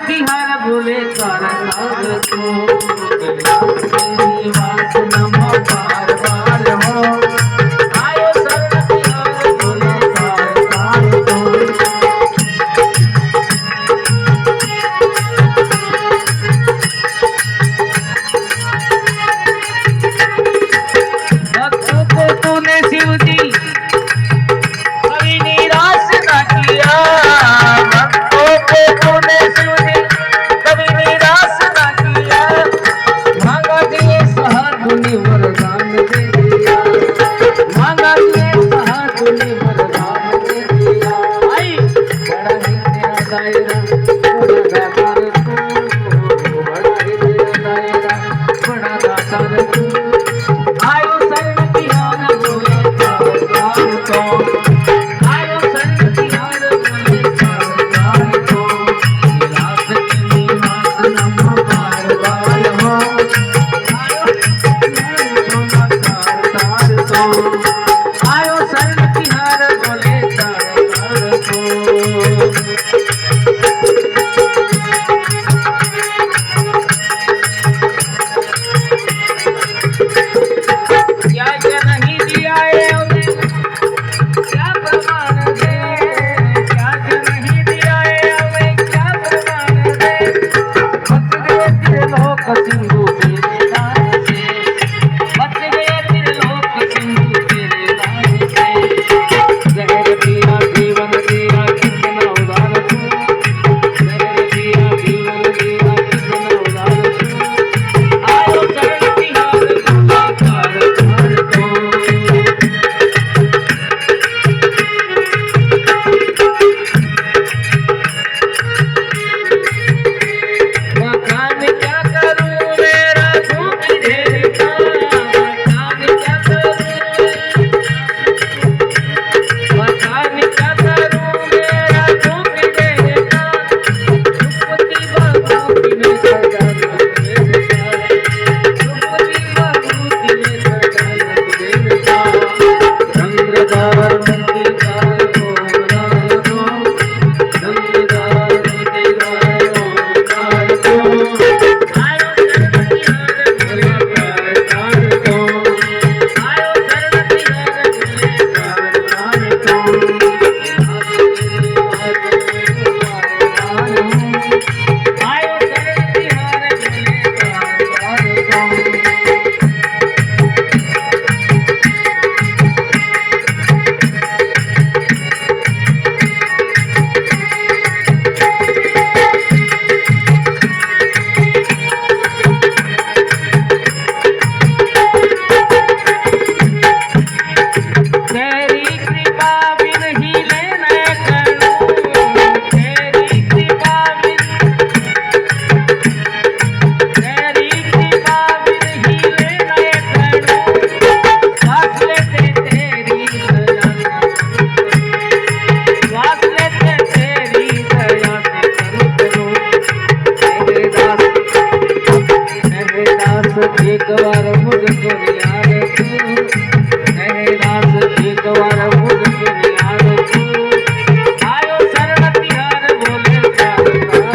तिहार बोले तार को निवास नमो बार बार हो आयो शरण तिहार बोले तार को भक्तों को तूने शिव जी कभी निराश न किया भक्तों को तूने शिव जी कभी निराश न किया मांगा दिए सहादुनी वरदान दे दिया मांगा दिए सहादुनी वरदान दे दिया आई बड़ा ही तेरा दायरा बड़ा दातार तू बड़ा ही तेरा दायरा बड़ा दातार तू आयो शरण तिहार बोले तार को आयो शरण तिहार बोले तार को निराश के निवास नमो बार बार हो आयो तार को आयो शरण तिहार बोले तार को क्या क्या नहीं दिया है उन्हें क्या प्रमाण दे क्या क्या नहीं दिया है हमें क्या प्रमाण दे बच गए त्रिलोक सिंधु तेरे दान से बच गए त्रिलोक सिंधु तेरे दान से जहर दिया जीवन दिया कितना उदार तू जहर दिया जीवन दिया कितना उदार तू आयो शरण तिहार बोले तार को मकान क्या करूं मेरा भूख ढेर का मकान क्या करूं मेरा भूख ढेर का सुपति भभूति में सजा देव का सुपति भभूति में सजा देव का रंगदार मूर्तिकार ओंकार को रंगदार मूर्तिकार ओंकार को आयो शरण तिहार बोले तार को आयो शरण तिहार बोले तार को आयो शरण तिहार बोले तार को तेरी कृपा बिन हिले न करूं तेरी कृपा बिन हिले न करूं श्वास लेते तेरी दया श्वास लेते तेरी दया से करूं मेरे दास एक बार मुझको याद तू मेरे दास एक बार मुझको याद तू आयो शरण तिहार बोले तार को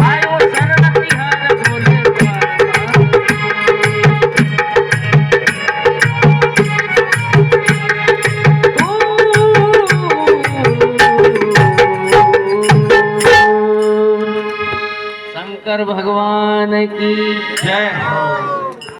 आयो शरण तिहार बोले तार को शंकर भगवान की जय हो।